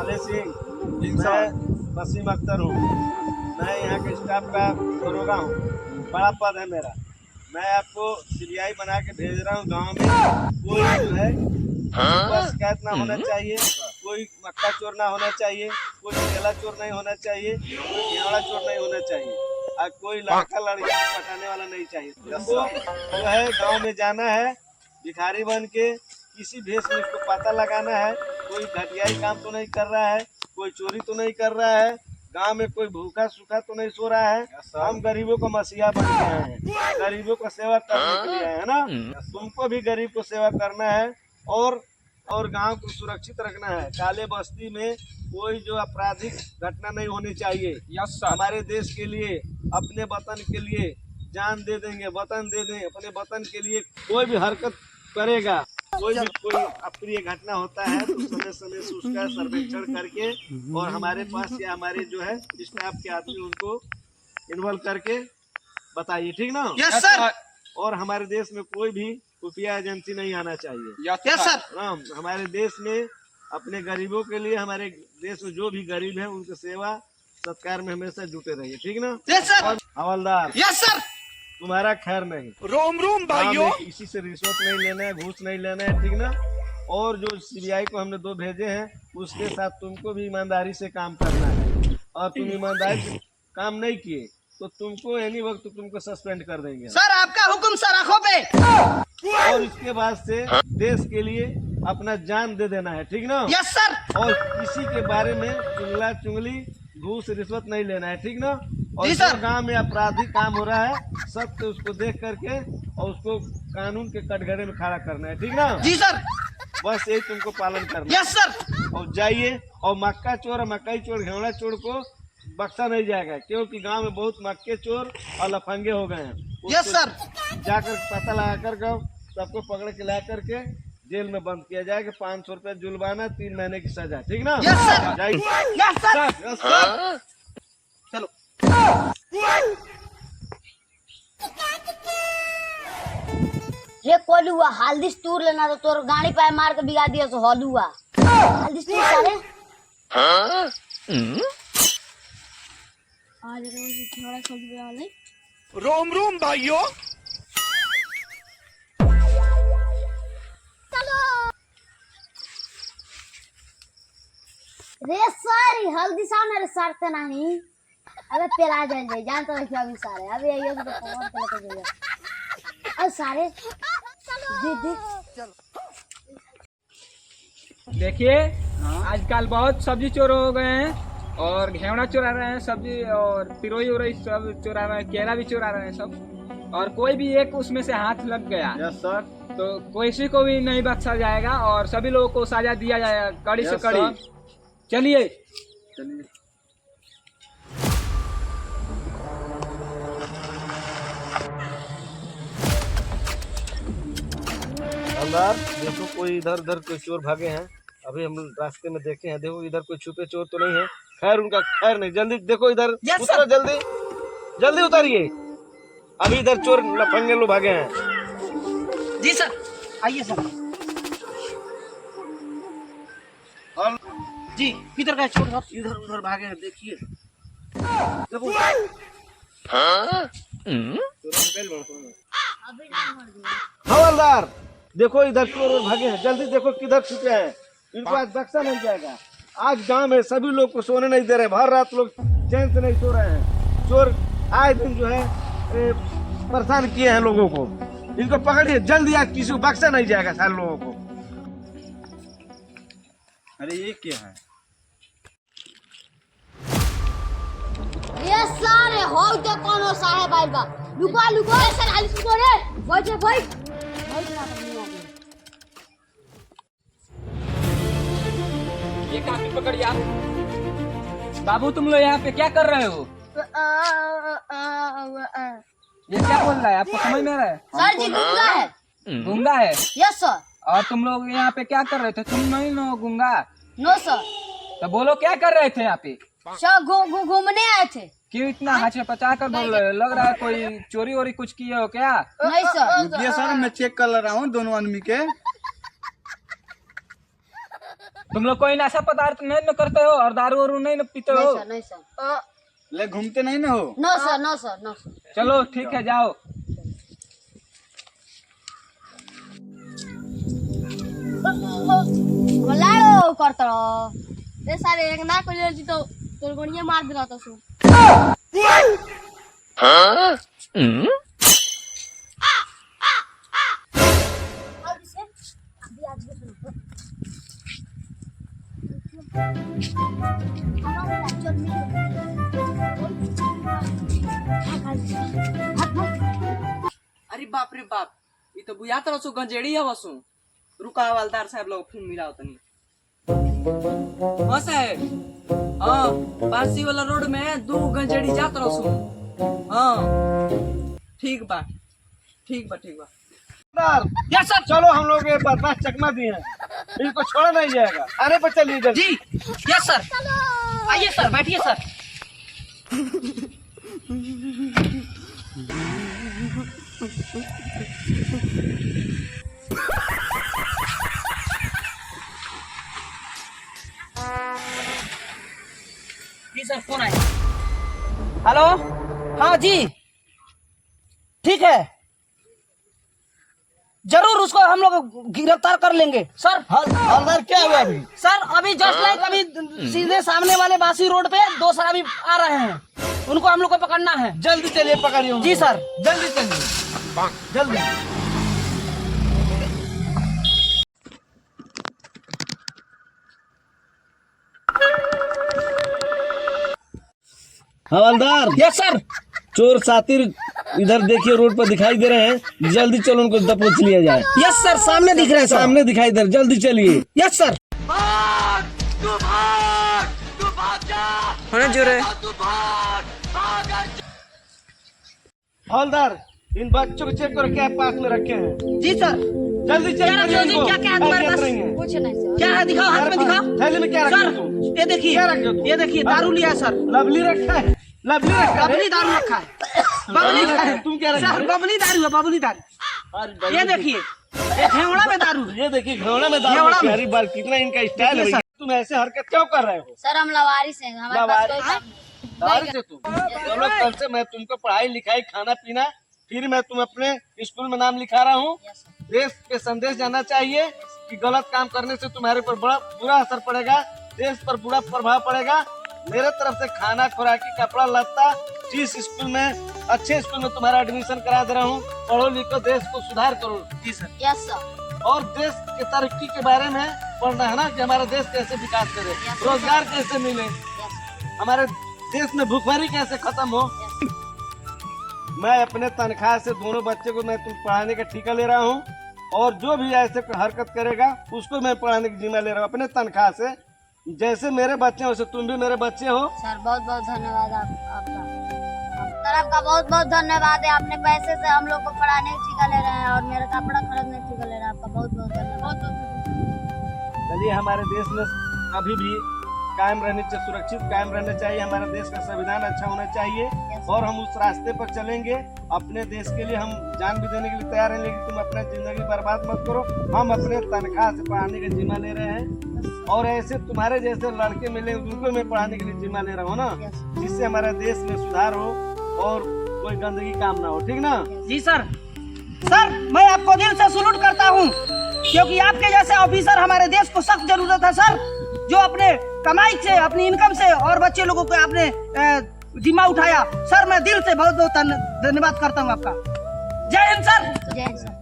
साले सिंह, मैं वसीम अख्तर हूँ। मैं यहाँ के स्टाफ का दरोगा हूँ, बड़ा पद है मेरा। मैं आपको सीबीआई बना के भेज रहा हूँ। गांव में कोई जो है बस शिकायत ना होना चाहिए, कोई मक्का चोर ना होना चाहिए, कोई केला चोर नहीं होना चाहिए, कोई घेवड़ा चोर नहीं होना चाहिए, और कोई लड़का लड़की को पटाने वाला नहीं चाहिए। तो जो है गांव में जाना है भिखारी बन के, किसी भेष में इसको पता लगाना है। कोई घटियाई काम तो नहीं कर रहा है, कोई चोरी तो नहीं कर रहा है, गांव में कोई भूखा सूखा तो नहीं सो रहा है। हम गरीबों को मसीहा बन के आए हैं, गरीबों को सेवा करने के लिए आए हैं ना। तुमको भी गरीब को सेवा करना है और गांव को सुरक्षित रखना है। काले बस्ती में कोई जो आपराधिक घटना नहीं होनी चाहिए। हमारे देश के लिए, अपने वतन के लिए जान दे देंगे, वतन दे देंगे। अपने वतन के लिए कोई भी हरकत करेगा, कोई भी कोई अप्रिय घटना होता है तो समय समय से उसका सर्वेक्षण करके और हमारे पास या हमारे जो है स्टाफ के आदमी उनको इन्वॉल्व करके बताइए, ठीक ना? Yes sir. और हमारे देश में कोई भी खुफिया एजेंसी नहीं आना चाहिए। Yes sir. हमारे देश में अपने गरीबों के लिए, हमारे देश में जो भी गरीब है उनकी सेवा सत्कार में हमेशा जुटे रहिए, ठीक ना? Yes sir. हवलदार, यस सर। तुम्हारा खैर नहीं। रोम रोम भाइयों, किसी से रिश्वत नहीं लेना है, घूस नहीं लेना है, ठीक ना? और जो सीबीआई को हमने 2 भेजे हैं उसके साथ तुमको भी ईमानदारी से काम करना है। और तुम ईमानदारी से काम नहीं किए तो तुमको एनी वक्त तुमको सस्पेंड कर देंगे सर। आपका हुक्म सर, आंखों पे। और इसके बाद से देश के लिए अपना जान दे देना है, ठीक ना? Yes sir. और किसी के बारे में चुगला चुगली, घूस रिश्वत नहीं लेना है, ठीक ना? और जी जो सर। गांव में आपराधिक काम हो रहा है सत्य उसको देख करके और उसको कानून के कटघरे में खड़ा करना है, ठीक ना? जी सर। बस यही तुमको पालन करना है। Yes sir. और जाइए, और मक्का चोर और मकई चोर, घेवड़ा चोर को बख्शा नहीं जाएगा, क्योंकि गांव में बहुत मक्के चोर और लफंगे हो गए हैं। Yes sir. जाकर पता लगा कर सबको पकड़ के ला करके जेल में बंद किया जाएगा। 500 रुपया जुर्माना, 3 महीने की सजा, ठीक ना? Yes sir. जाइए। Yes sir. Yes sir. चलो। रे कोलुआ, हल्दी टूर लेना तो तोर गाड़ी पे मार के बिगा दिया तो हलुआ। हल्दी टूर सारे आज रोज थोड़ा सब्जी बना ले। रोम रोम भाइयों। रे सारी हल्दी सामने रे सारते नहीं। अबे पेला जाए जानता है अभी सारे अभी आइयो तो कौन पेला के जाए। अब सारे दीदी देखिए, आजकल बहुत सब्जी चोर हो गए हैं और घेवड़ा चुरा रहे हैं सब्जी, और पिरोई उरोई सब चुरा रहे हैं, केला भी चुरा रहे हैं सब। और कोई भी एक उसमें से हाथ लग गया यस सर। तो किसी को भी नहीं बख्शा जाएगा और सभी लोगों को सजा दिया जाएगा, कड़ी से यस कड़ी। सर। चलिए। चलिए। हवलदार, देखो कोई इधर उधर कोई चोर भागे हैं। अभी हम रास्ते में देखे हैं, देखो इधर कोई छुपे चोर तो नहीं है। खैर उनका खैर नहीं, जल्दी देखो इधर उतरो, जल्दी जल्दी उतारिए। अभी इधर चोर लफंगे लोग भागे हैं। जी सर। आइए सर। और जी किधर गए छोड़ सर? इधर उधर भागे हैं, देखिए। देखो हवलदार, देखो इधर चोर भागे हैं, जल्दी देखो किधर छुपे हैं। इनको आज बख्शा नहीं जाएगा। आज गांव में सभी लोग को सोने नहीं दे रहे, भर रात लोग चैन से नहीं सो रहे हैं। चोर आए दिन जो है परेशान किए हैं लोगों को। इनको पकड़िए जल्दी, आज किसी को बख्शा नहीं जाएगा सारे लोगों को। अरे ये क्या है? ये सारे हो तो कौन हो साहेब आइल बा। लुका लुका सर हाली सुनो रे। बैठ बैठ ना करनी। ये काफी पकड़िए आप। बाबू, तुम लोग यहाँ पे क्या कर रहे हो? ये क्या बोल रहा है, आपको समझ में आ रहा है? सर जी गुंगा है। गूंगा है? Yes sir. और तुम लोग यहाँ पे क्या कर रहे थे? तुम नहीं नो गूंगा? No sir. तो बोलो क्या कर रहे थे यहाँ पे? सर घूमने आए थे। क्यों इतना हाथ पचा कर बोल रहे हो? लग रहा है कोई चोरी वोरी कुछ किए हो क्या? नहीं सर। ये सर मैं चेक कर रहा हूँ दोनों आदमी के। तुम लोग कोई नशा पदार्थ नहीं न करते हो और दारू वारू नहीं न पीते नहीं हो? सर, नहीं सर। ले घूमते नहीं ना हो? No sir, no sir, no sir. चलो ठीक है, जाओ। लाड़ो करता रे सारे एक ना को जी तो तोर गोड़िया मार दिला तो सु। अरे बाप रे बाप, ये तो बुझात रसो गंजेड़ी है वसु। रुका हवलदार साहब लोग फोन मिला तनी। हाँ साहब, हाँ पारसी वाला रोड में 2 गंजेड़ी जात रसो। हाँ ठीक बा, ठीक बा, ठीक बा। यस सर, चलो हम लोग ये बदमाश चकमा दिए हैं, इनको छोड़ा नहीं जाएगा। आने पर चलिए जल्दी। जी यस सर, आइए सर, बैठिए सर। जी सर, फोन आया। हेलो, हाँ जी, ठीक है, जरूर उसको हम लोग गिरफ्तार कर लेंगे सर। हवलदार क्या हुआ अभी? सर अभी जस्ट लाइक अभी सीधे सामने वाले बासी रोड पे 2 शराबी आ रहे हैं, उनको हम लोग को पकड़ना है। जल्दी चलिए, पकड़िए उनको। जी सर, जल्दी चलिए, जल्दी। हवलदार। Yes sir. चोर सातिर इधर देखिए, रोड पर दिखाई दे रहे हैं, जल्दी चलो उनको दबोच लिया जाए। यस सर, सामने दिख रहे हैं, सामने दिखाई दे रहे, जल्दी चलिए। Yes sir. होने जो रहे। हवलदार, इन बच्चों को चेक करो क्या पास में रखे हैं। जी सर। जल्दी चेक क्या करिए इनको। क्या क्या है तुम्हारे पास? कुछ नहीं सर। क्या है, दिखाओ, हाथ में दिखाओ। थैले में क्या रखे सर हो तुम? ये देखिए, क्या रखे हो तुम? ये देखिए, दारू लिया है सर। लवली रखा है, लवली रखा है। बबली दारू रखा है, बबली दारू। तुम क्या रखे हो? सर बबली दारू है, बबली दारू। ये देखिए, ये घेवड़ा में दारू है। ये देखिए घेवड़ा में दारू घेवड़ा में। प्यारी बार कितना इनका स्टाइल है। देखिए तुम ऐसे हरकत क्यों कर रहे हो? सर हम लवारिस हैं, हमारे पास कोई काम नहीं। दारू से तुम चलो, कल से मैं तुमको पढ़ाई लिखाई खाना पीना, फिर मैं तुम अपने स्कूल में नाम लिखा रहा हूँ। Yes sir. देश पे संदेश जाना चाहिए कि गलत काम करने से तुम्हारे पर बड़ा बुरा असर पड़ेगा, देश पर बुरा प्रभाव पड़ेगा। मेरे तरफ से खाना खुराकी कपड़ा लत्ता, जिस स्कूल में अच्छे स्कूल में तुम्हारा एडमिशन करा दे रहा हूँ, पढ़ो लिखो, देश को सुधार करो। जी सर। Yes sir. और देश की तरक्की के बारे में पढ़ना है ना, कि हमारा देश कैसे विकास करे, रोजगार कैसे मिले, हमारे देश में भूखमरी कैसे खत्म हो। मैं अपने तनख्वाह से दोनों बच्चे को मैं तुम पढ़ाने का ठेका ले रहा हूँ, और जो भी ऐसे हरकत करेगा उसको मैं पढ़ाने की जिम्मा ले रहा हूँ अपने तनख्वाह से। जैसे मेरे बच्चे वैसे तुम भी मेरे बच्चे हो। सर बहुत बहुत धन्यवाद आपका। सर आपका बहुत बहुत धन्यवाद है, आपने पैसे से हम लोग को पढ़ाने की ठेका ले रहे हैं और मेरा कपड़ा खरीदने की ठेका ले रहे हैं। आपका बहुत बहुत धन्यवाद। चलिए, हमारे देश में अभी भी कायम रहने चाहिए, सुरक्षित कायम रहना चाहिए, हमारे देश का संविधान अच्छा होना चाहिए, और हम उस रास्ते पर चलेंगे। अपने देश के लिए हम जान भी देने के लिए तैयार हैं, लेकिन तुम अपना जिंदगी बर्बाद मत करो। हम अपने तनख्वाह से पढ़ाने का जिम्मा ले रहे हैं, और ऐसे तुम्हारे जैसे लड़के मिले उनको मैं पढ़ाने के लिए जिम्मा ले रहा हूँ ना, जिससे हमारे देश में सुधार हो और कोई गंदगी काम ना हो। ठीक ना? जी सर। सर मैं आपको दिल से सैल्यूट करता हूँ, क्योंकि आपके जैसे ऑफिसर हमारे देश को सख्त जरूरत है सर, जो अपने कमाई से, अपनी इनकम से और बच्चे लोगों को आपने जिम्मा उठाया। सर मैं दिल से बहुत बहुत धन्यवाद करता हूँ आपका। जय हिंद सर। जय हिंद सर।